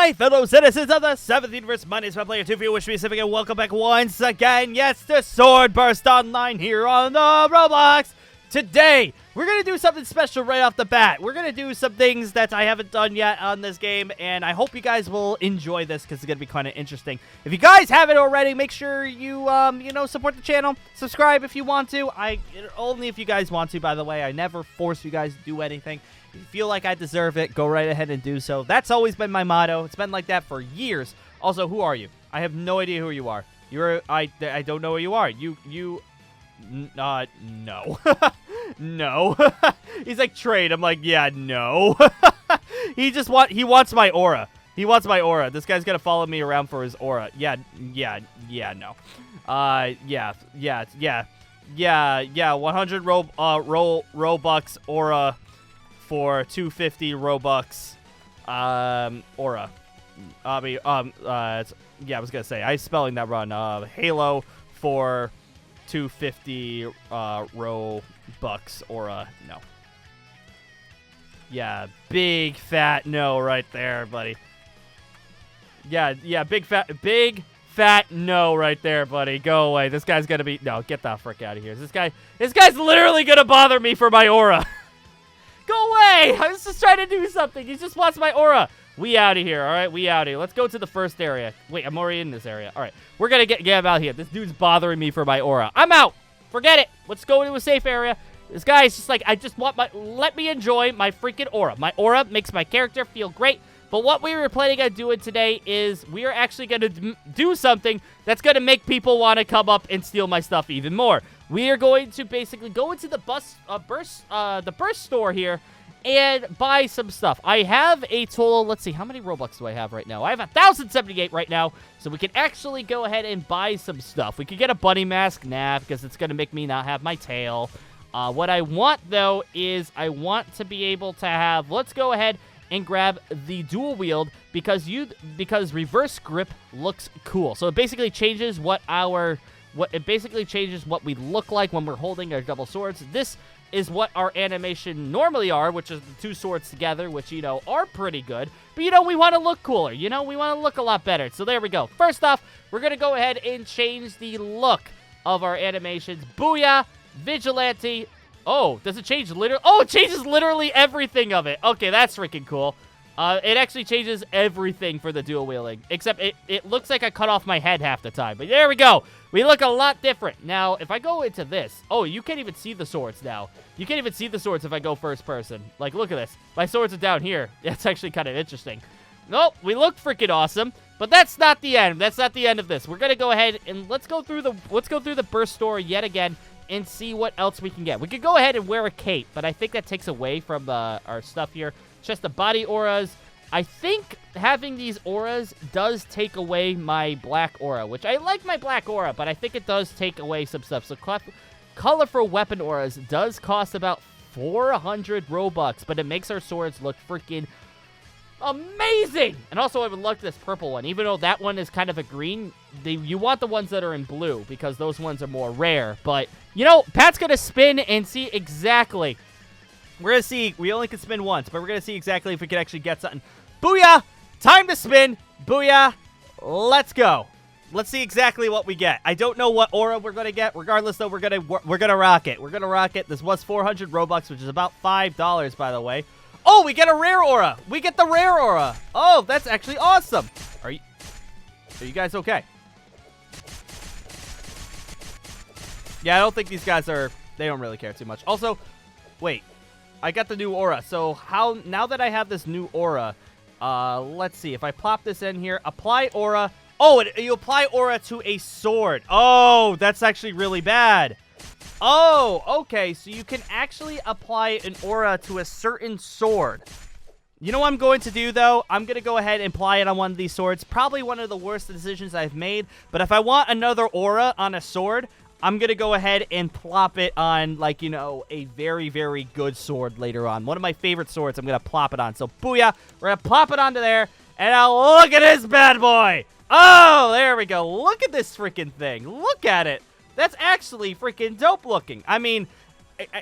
my fellow citizens of the 7th universe, my name is my player 2 for you, wish me civic, and welcome back once again, yes, to Sword Burst Online here on the Roblox. Today, we're going to do something special right off the bat. We're going to do some things that I haven't done yet on this game, and I hope you guys will enjoy this because it's going to be kind of interesting. If you guys haven't already, make sure you, support the channel. Subscribe if you want to. Only if you guys want to, by the way. I never force you guys to do anything. If you feel like I deserve it, go right ahead and do so. That's always been my motto. It's been like that for years. Also, who are you? I have no idea who you are. I don't know who you are. No. No. He's like, trade. I'm like, yeah, no. He wants my aura. He wants my aura. This guy's gonna follow me around for his aura. Yeah, no. 100 Robux aura for 250 Robux, aura. I was gonna say, I'm spelling that wrong. Halo for 250 Robux aura. No. Yeah, big fat no right there, buddy. Yeah, big fat no right there, buddy. Go away. This guy's gonna be, no, get the frick out of here. This guy's literally gonna bother me for my aura. Go away! I was just trying to do something. He just wants my aura. We out of here, all right? We out of here. Let's go to the first area. Wait, I'm already in this area. All right, we're going to get him out here. This dude's bothering me for my aura. I'm out. Forget it. Let's go into a safe area. This guy's just like, let me enjoy my freaking aura. My aura makes my character feel great. But what we were planning on doing today is we are actually going to do something that's going to make people want to come up and steal my stuff even more. We are going to basically go into the Burst store here and buy some stuff. I have a total, let's see, how many Robux do I have right now? I have 1,078 right now, so we can actually go ahead and buy some stuff. We could get a bunny mask, nah, because it's going to make me not have my tail. What I want, though, is I want to be able to have, let's go ahead and grab the dual wield because reverse grip looks cool. So it basically changes what we look like when we're holding our double swords. This is what our animation normally are, which is the two swords together, which, are pretty good. But, we want to look cooler. We want to look a lot better. So there we go. First off, we're going to go ahead and change the look of our animations. Booyah, Vigilante. Oh, does it change literally? Oh, it changes literally everything of it. Okay, that's freaking cool. It actually changes everything for the dual wielding, except it looks like I cut off my head half the time. But there we go. We look a lot different. Now, if I go into this, oh, you can't even see the swords now. You can't even see the swords if I go first person. Like, look at this. My swords are down here. That's actually kind of interesting. Nope, we look freaking awesome. But that's not the end. That's not the end of this. We're gonna go ahead and let's go through the Burst store yet again and see what else we can get. We could go ahead and wear a cape, but I think that takes away from our stuff here. Just the body auras. I think having these auras does take away my black aura, which I like my black aura, but I think it does take away some stuff. So colorful weapon auras does cost about 400 Robux, but it makes our swords look freaking amazing. And also, I would love this purple one. Even though that one is kind of a green, you want the ones that are in blue because those ones are more rare. But, Pat's going to spin and see exactly. We're going to see. We only can spin once, but we're going to see exactly if we can actually get something. Booyah! Time to spin. Booyah! Let's go. Let's see exactly what we get. I don't know what aura we're going to get. Regardless, though, we're going to rock it. We're going to rock it. This was 400 Robux, which is about $5, by the way. Oh, we get a rare aura. We get the rare aura. Oh, that's actually awesome. Are you guys okay? Yeah, I don't think these guys they don't really care too much. Also, wait. I got the new aura. So now that I have this new aura, let's see. If I plop this in here, apply aura. Oh, you apply aura to a sword. Oh, that's actually really bad. Oh, okay. So you can actually apply an aura to a certain sword. You know what I'm going to do, though? I'm going to go ahead and apply it on one of these swords. Probably one of the worst decisions I've made. But if I want another aura on a sword, I'm going to go ahead and plop it on, like, a very, very good sword later on. One of my favorite swords, I'm going to plop it on. So, booyah. We're going to plop it onto there. And now look at this bad boy. Oh, there we go. Look at this freaking thing. Look at it. That's actually freaking dope looking. I mean,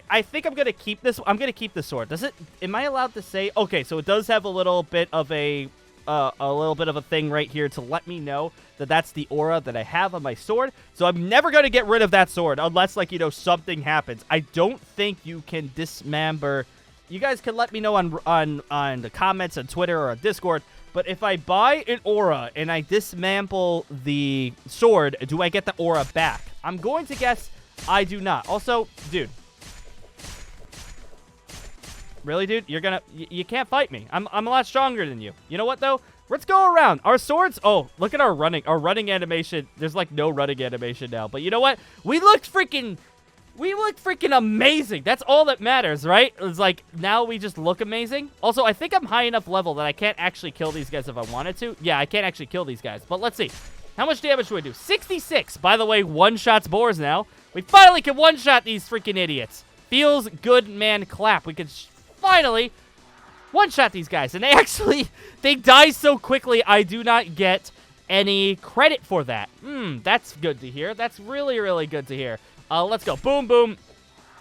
I think I'm going to keep this. I'm going to keep the sword. Am I allowed to say? Okay, so it does have a little bit of a a little bit of a thing right here to let me know that that's the aura that I have on my sword. So I'm never going to get rid of that sword unless, like, you know, something happens. I don't think you can dismember. You guys can let me know on the comments on Twitter or on Discord. But if I buy an aura and I dismantle the sword, do I get the aura back? I'm going to guess I do not. Also, dude. Really, dude? You can't fight me. I'm a lot stronger than you. You know what, though? Let's go around. Our swords, oh, look at our running animation. There's, like, no running animation now. But you know what? We look freaking amazing. That's all that matters, right? It's like, now we just look amazing. Also, I think I'm high enough level that I can't actually kill these guys if I wanted to. Yeah, I can't actually kill these guys. But let's see. How much damage do I do? 66. By the way, one-shots boars now. We finally can one-shot these freaking idiots. Feels good, man, clap. We can finally one-shot these guys. And they die so quickly, I do not get any credit for that. That's good to hear. That's really, really good to hear. Let's go. Boom, boom.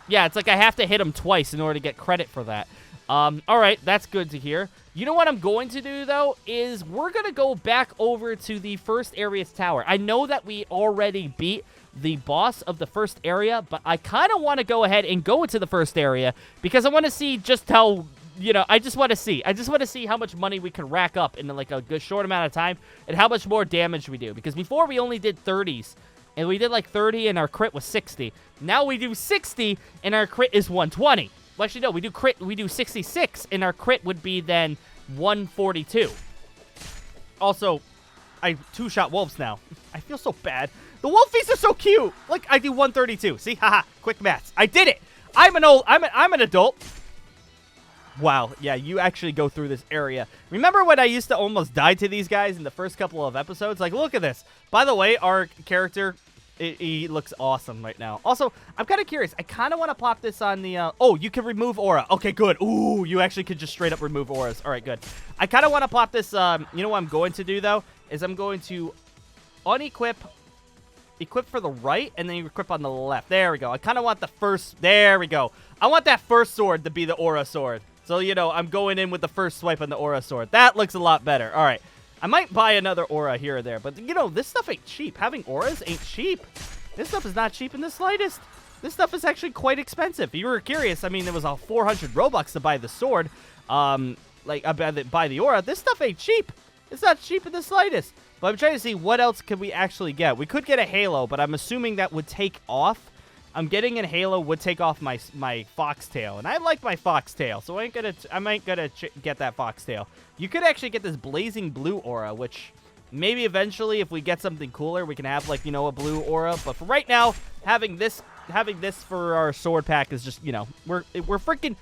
Yeah, it's like I have to hit him twice in order to get credit for that. All right, that's good to hear. You know what I'm going to do, though, is we're going to go back over to the first area's tower. I know that we already beat the boss of the first area, but I kind of want to go ahead and go into the first area because I want to see just how, you know, I just want to see how much money we can rack up in, like, a good short amount of time and how much more damage we do. Because before we only did 30s. And we did like 30 and our crit was 60. Now we do 60 and our crit is 120. Well, actually, no, we do 66 and our crit would be then 142. Also, I two-shot wolves now. I feel so bad. The wolfies are so cute. Like, I do 132. See? Haha. Quick maths. I did it. I'm an adult. Wow, yeah, you actually go through this area. Remember when I used to almost die to these guys in the first couple of episodes? Like, look at this. By the way, our character, he looks awesome right now. Also, I'm kind of curious. I kind of want to pop this on the, oh, you can remove aura. Okay, good. Ooh, you actually could just straight up remove auras. All right, good. I kind of want to pop this, you know what I'm going to do, though? Is I'm going to unequip, equip for the right, and then you equip on the left. There we go. I kind of want the first, there we go. I want that first sword to be the aura sword. So, you know, I'm going in with the first swipe on the aura sword. That looks a lot better. All right. I might buy another aura here or there. But, you know, this stuff ain't cheap. Having auras ain't cheap. This stuff is not cheap in the slightest. This stuff is actually quite expensive. If you were curious, I mean, there was a 400 Robux to buy the sword. Buy the aura. This stuff ain't cheap. It's not cheap in the slightest. But I'm trying to see what else could we actually get. We could get a halo, but I'm assuming that would take off. I'm getting a halo would take off my foxtail, and I like my foxtail, so I might get that foxtail. You could actually get this blazing blue aura, which maybe eventually, if we get something cooler, we can have, like, you know, a blue aura. But for right now, having this for our sword pack is just, you know, we're freaking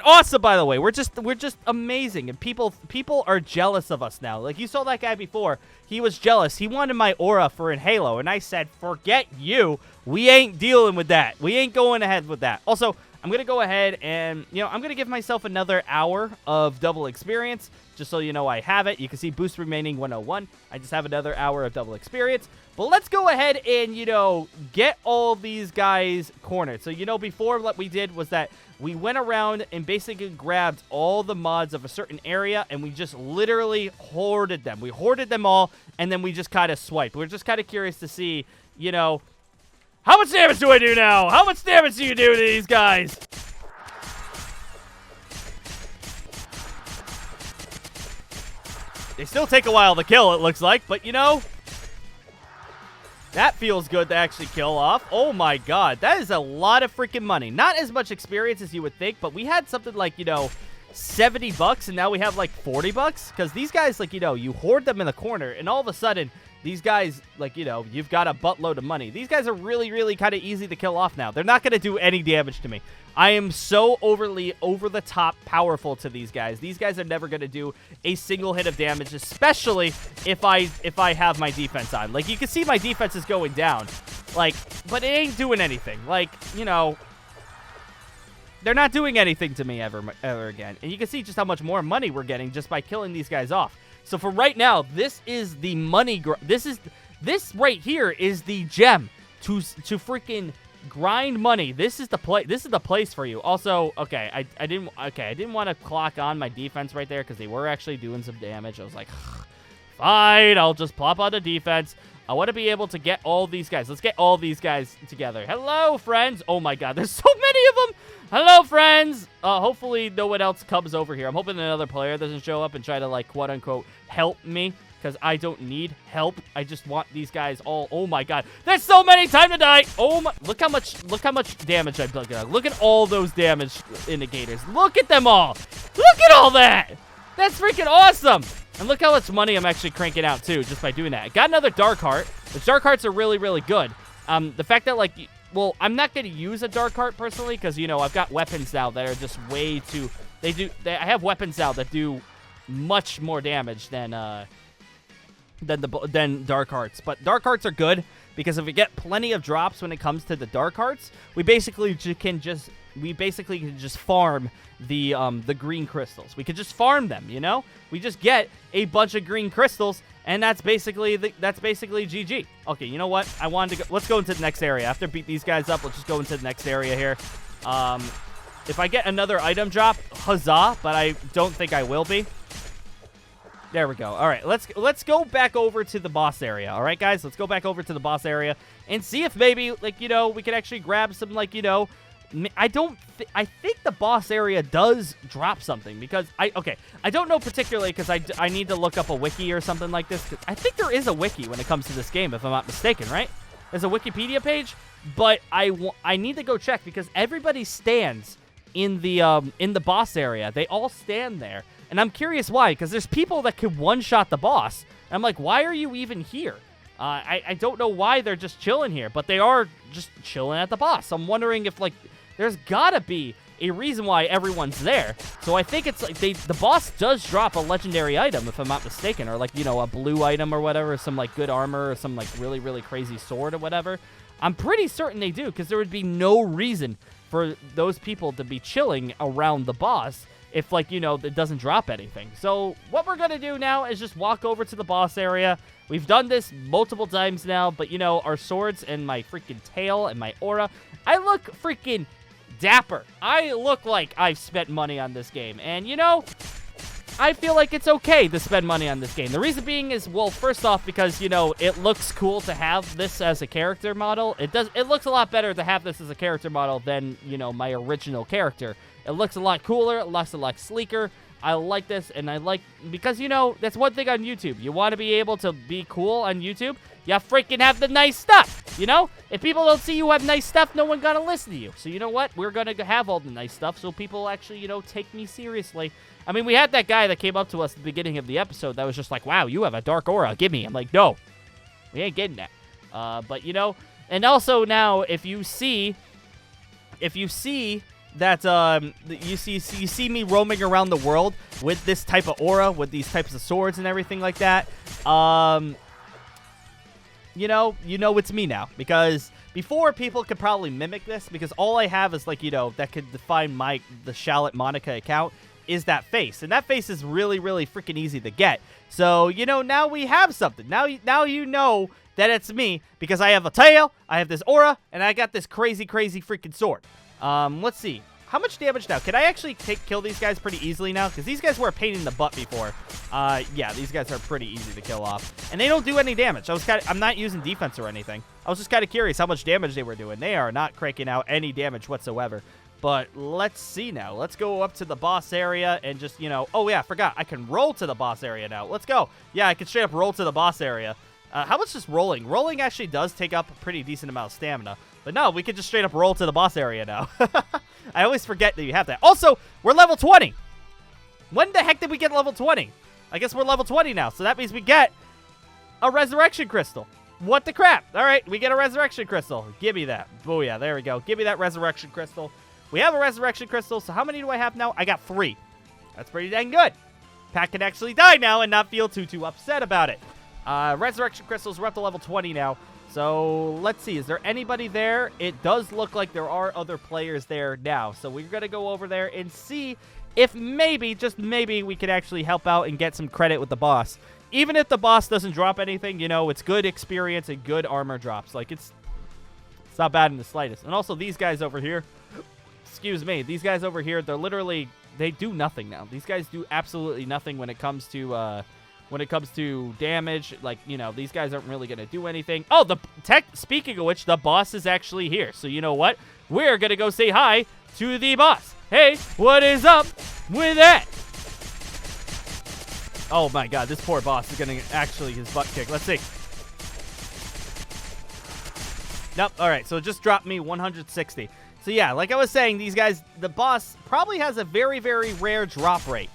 awesome. By the way, we're just amazing, and people are jealous of us now. Like, you saw that guy before. He was jealous. He wanted my aura for a halo, and I said, forget you. We ain't dealing with that. We ain't going ahead with that. Also, I'm going to go ahead and, you know, I'm going to give myself another hour of double experience, just so you know I have it. You can see boost remaining 101. I just have another hour of double experience. But let's go ahead and, you know, get all these guys cornered. So, you know, before what we did was that we went around and basically grabbed all the mods of a certain area, and we just literally hoarded them. We hoarded them all, and then we just kind of swiped. We're just kind of curious to see, you know, how much damage do I do now? How much damage do you do to these guys? They still take a while to kill, it looks like, but, you know, that feels good to actually kill off. Oh my god, that is a lot of freaking money. Not as much experience as you would think, but we had something like, you know, 70 bucks, and now we have like 40 bucks. Because these guys, like, you know, you hoard them in the corner, and all of a sudden, these guys, like, you know, you've got a buttload of money. These guys are really, really kind of easy to kill off now. They're not going to do any damage to me. I am so overly over-the-top powerful to these guys. These guys are never going to do a single hit of damage, especially if I have my defense on. Like, you can see my defense is going down. Like, but it ain't doing anything. Like, you know, they're not doing anything to me ever again. And you can see just how much more money we're getting just by killing these guys off. So for right now, this is the money. This right here is the gem to freaking Grind money. This is the place for you. Also, okay, I didn't want to clock on my defense right there because they were actually doing some damage. I was like, fine, I'll just plop on the defense. I want to be able to get all these guys. Let's get all these guys together. Hello, friends. Oh, my God. There's so many of them. Hello, friends. Hopefully, no one else comes over here. I'm hoping another player doesn't show up and try to, like, quote-unquote, help me. Because I don't need help. I just want these guys all... Oh, my God. There's so many. Time to die. Oh, my... Look how much damage I've done. Look at all those damage indicators. Look at them all. Look at all that. That's freaking awesome. And look how much money I'm actually cranking out, too, just by doing that. I got another Dark Heart. The Dark Hearts are really, really good. The fact that, like... Well, I'm not going to use a Dark Heart, personally, because, you know, I've got weapons now that are just way too... I have weapons now that do much more damage than Dark Hearts. But Dark Hearts are good, because if we get plenty of drops when it comes to the Dark Hearts, we basically can just farm the green crystals. We could just farm them, you know? We just get a bunch of green crystals, and that's basically GG. Okay, you know what? I wanted to go. Let's go into the next area. After beat these guys up, let's just go into the next area here. If I get another item drop, huzzah, but I don't think I will be. There we go. All right, let's go back over to the boss area. All right, guys, let's go back over to the boss area and see if maybe, like, you know, we could actually grab some, like, you know, I think the boss area does drop something because I don't know particularly because I need to look up a wiki or something like this. I think there is a wiki when it comes to this game, if I'm not mistaken, right? There's a Wikipedia page, but I need to go check because everybody stands in the boss area. They all stand there. And I'm curious why, because there's people that could one-shot the boss. And I'm like, why are you even here? I don't know why they're just chilling here, but they are just chilling at the boss. I'm wondering if, like, there's gotta be a reason why everyone's there. So I think it's like the boss does drop a legendary item, if I'm not mistaken, or, like, you know, a blue item or whatever, some, like, good armor or some, like, really, really crazy sword or whatever. I'm pretty certain they do, because there would be no reason for those people to be chilling around the boss if, like, you know, it doesn't drop anything. So what we're going to do now is just walk over to the boss area. We've done this multiple times now, but, you know, our swords and my freaking tail and my aura, I look freaking dapper. I look like I've spent money on this game. And, you know, I feel like it's okay to spend money on this game. The reason being is, well, first off, because, you know, it looks cool to have this as a character model. It looks a lot better to have this as a character model than, you know, my original character. It looks a lot cooler. It looks a lot sleeker. I like this, and I like, because, you know, that's one thing on YouTube. You want to be able to be cool on YouTube, you freaking have the nice stuff, you know? If people don't see you have nice stuff, no one gonna listen to you. So you know what? We're gonna have all the nice stuff so people actually, you know, take me seriously. I mean, we had that guy that came up to us at the beginning of the episode that was just like, wow, you have a dark aura, give me. I'm like, no, we ain't getting that. But, you know, and also now, if you see that you see me roaming around the world with this type of aura, with these types of swords and everything like that, you know it's me now. Because before, people could probably mimic this, because all I have is, like, you know, that could define the Shallot Monica account is that face. And that face is really, really freaking easy to get. So, you know, now we have something. Now you know that it's me, because I have a tail, I have this aura, and I got this crazy, crazy freaking sword. Let's see. How much damage now? Can I actually kill these guys pretty easily now? Because these guys were a pain in the butt before. Yeah, these guys are pretty easy to kill off. And they don't do any damage. I'm not using defense or anything. I was just kind of curious how much damage they were doing. They are not cranking out any damage whatsoever. But let's see now. Let's go up to the boss area and just, you know... Oh, yeah, I forgot. I can roll to the boss area now. Let's go. Yeah, I can straight up roll to the boss area. How much is rolling? Rolling actually does take up a pretty decent amount of stamina. But no, we can just straight up roll to the boss area now. I always forget that you have that. Also, we're level 20. When the heck did we get level 20? I guess we're level 20 now. So that means we get a resurrection crystal. What the crap? All right, we get a resurrection crystal. Give me that. Booyah, there we go. Give me that resurrection crystal. We have a resurrection crystal. So how many do I have now? I got 3. That's pretty dang good. Pat can actually die now and not feel too upset about it. Resurrection crystals, we're up to level 20 now. So, let's see. Is there anybody there? It does look like there are other players there now. So, we're going to go over there and see if maybe, just maybe, we can actually help out and get some credit with the boss. Even if the boss doesn't drop anything, you know, it's good experience and good armor drops. Like, it's It's not bad in the slightest. And also, these guys over here, excuse me, these guys over here, they're literally, they do nothing now. These guys do absolutely nothing when it comes to damage. Like, you know, these guys aren't really going to do anything. Oh, speaking of which, the boss is actually here. So, you know what? We're going to go say hi to the boss. Hey, what is up with that? Oh, my God. This poor boss is getting actually his butt kicked. Let's see. Nope. All right. So it just dropped me 160. So, yeah, like I was saying, these guys, the boss probably has a very, very rare drop rate.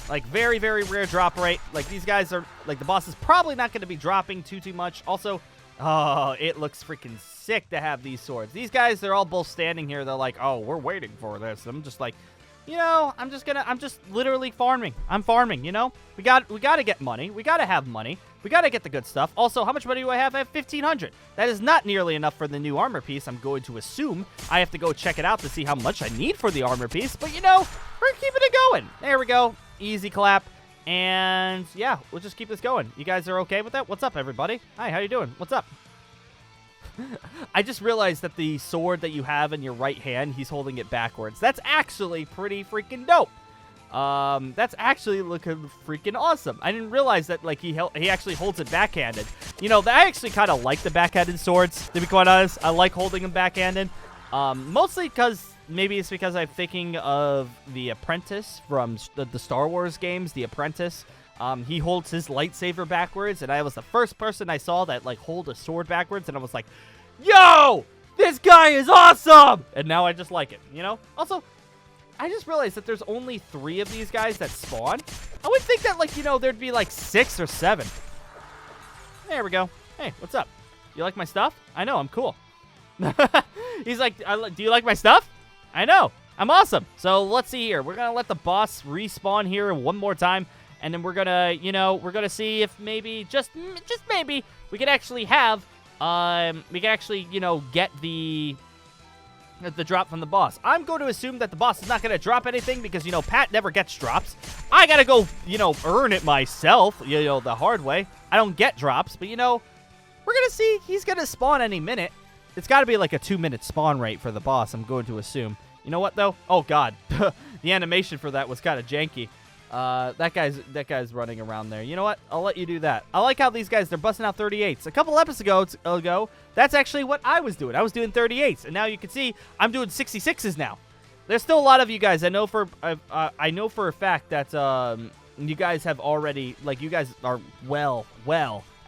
Like, very, very rare drop rate. Like, these guys are, like, the boss is probably not going to be dropping too much. Also, oh, it looks freaking sick to have these swords. These guys, they're all both standing here. They're like, oh, we're waiting for this. I'm just like, you know, I'm just literally farming. I'm farming, you know? We got to get money. We got to have money. We got to get the good stuff. Also, how much money do I have? I have 1,500. That is not nearly enough for the new armor piece. I'm going to assume I have to go check it out to see how much I need for the armor piece. But, you know, we're keeping it going. There we go. Easy clap. And, yeah, we'll just keep this going. You guys are okay with that? What's up, everybody? Hi, how you doing? What's up? I just realized that the sword that you have in your right hand, he's holding it backwards. That's actually pretty freaking dope. That's actually looking freaking awesome. I didn't realize that, like, he actually holds it backhanded. You know, I actually kind of like the backhanded swords, to be quite honest. I like holding them backhanded. Mostly because, maybe it's because I'm thinking of the Apprentice from the Star Wars games, the Apprentice. He holds his lightsaber backwards, and I was the first person I saw that, like, hold a sword backwards, and I was like, yo, this guy is awesome! And now I just like it, you know? Also, I just realized that there's only 3 of these guys that spawn. I would think that, like, you know, there'd be, like, 6 or 7. There we go. Hey, what's up? You like my stuff? I know, I'm cool. He's like, do you like my stuff? I know, I'm awesome. So let's see here. We're going to let the boss respawn here one more time. And then we're going to, you know, we're going to see if maybe, just maybe, we could actually have, you know, get the drop from the boss. I'm going to assume that the boss is not going to drop anything because, you know, Pat never gets drops. I got to go, you know, earn it myself, you know, the hard way. I don't get drops, but, you know, we're going to see. He's going to spawn any minute. It's got to be like a 2-minute spawn rate for the boss, I'm going to assume. You know what, though? Oh, God. The animation for that was kind of janky. That guy's running around there. You know what? I'll let you do that. I like how these guys, they're busting out 38s. A couple episodes ago, that's actually what I was doing. I was doing 38s, and now you can see I'm doing 66s now. There's still a lot of you guys. I know for a fact that you guys have already, like, you guys are well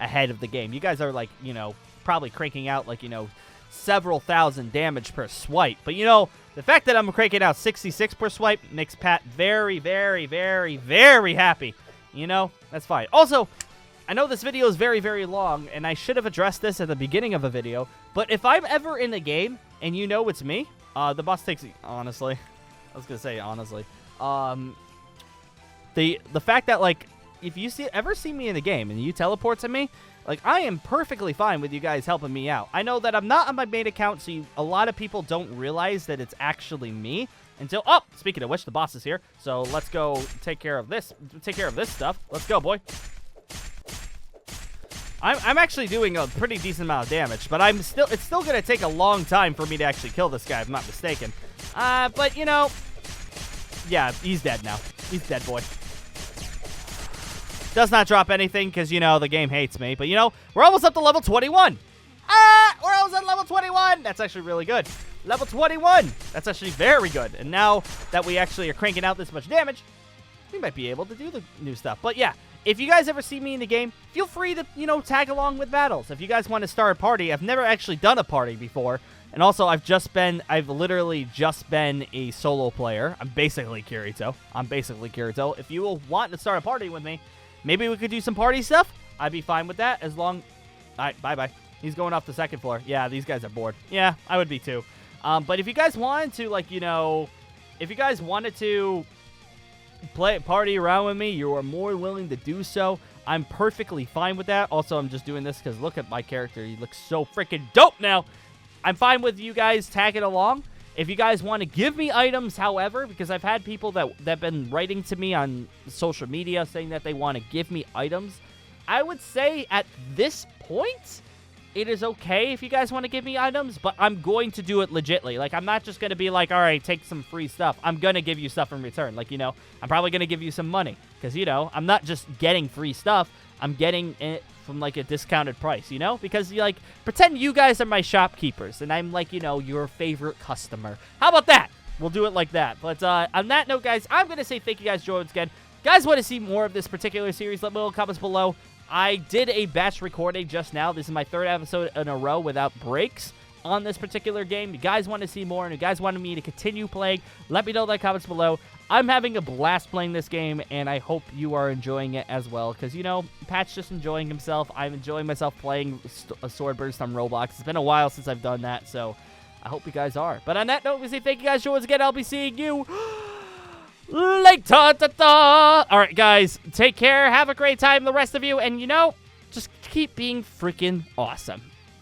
ahead of the game. You guys are, like, you know, probably cranking out, like, you know, several thousand damage per swipe. But, you know, the fact that I'm cranking out 66 per swipe makes Pat very, very, very, very happy. You know, that's fine. Also, I know this video is very, very long, and I should have addressed this at the beginning of a video, but if I'm ever in the game and you know it's me, the boss takes, honestly, I was going to say honestly, the fact that, like, if you ever see me in the game and you teleport to me, like, I am perfectly fine with you guys helping me out. I know that I'm not on my main account, so a lot of people don't realize that it's actually me until... Oh, speaking of which, the boss is here. So let's go take care of this. Take care of this stuff. Let's go, boy. I'm actually doing a pretty decent amount of damage, but it's still going to take a long time for me to actually kill this guy, if I'm not mistaken. But, you know... Yeah, he's dead now. He's dead, boy. Does not drop anything because, you know, the game hates me. But, you know, we're almost up to level 21. We're almost at level 21. That's actually really good. Level 21. That's actually very good. And now that we actually are cranking out this much damage, we might be able to do the new stuff. But, yeah, if you guys ever see me in the game, feel free to, you know, tag along with battles. If you guys want to start a party, I've never actually done a party before. And also, I've literally just been a solo player. I'm basically Kirito. If you will want to start a party with me, maybe we could do some party stuff. I'd be fine with that as long... All right, bye-bye. He's going off the second floor. Yeah, these guys are bored. Yeah, I would be too. But if you guys wanted to, like, you know... If you guys wanted to party around with me, you are more willing to do so. I'm perfectly fine with that. Also, I'm just doing this because look at my character. He looks so freaking dope now. I'm fine with you guys tagging along. If you guys want to give me items, however, because I've had people that have been writing to me on social media saying that they want to give me items, I would say at this point, it is okay if you guys want to give me items, but I'm going to do it legitly. Like, I'm not just going to be like, all right, take some free stuff. I'm going to give you stuff in return. Like, you know, I'm probably going to give you some money because, you know, I'm not just getting free stuff. I'm getting it from, like, a discounted price, you know? Because, like, pretend you guys are my shopkeepers and I'm, like, you know, your favorite customer. How about that? We'll do it like that. But on that note, guys, I'm going to say thank you guys, Jones, again. Guys, want to see more of this particular series? Let me know in the comments below. I did a batch recording just now. This is my 3rd episode in a row without breaks on this particular game. You guys want to see more and you guys wanted me to continue playing, let me know in the comments below. I'm having a blast playing this game, and I hope you are enjoying it as well. Because, you know, Pat's just enjoying himself. I'm enjoying myself playing a Sword Burst on Roblox. It's been a while since I've done that, so I hope you guys are. But on that note, we say thank you guys once again. I'll be seeing you later. Alright, guys, take care. Have a great time, the rest of you. And, you know, just keep being freaking awesome.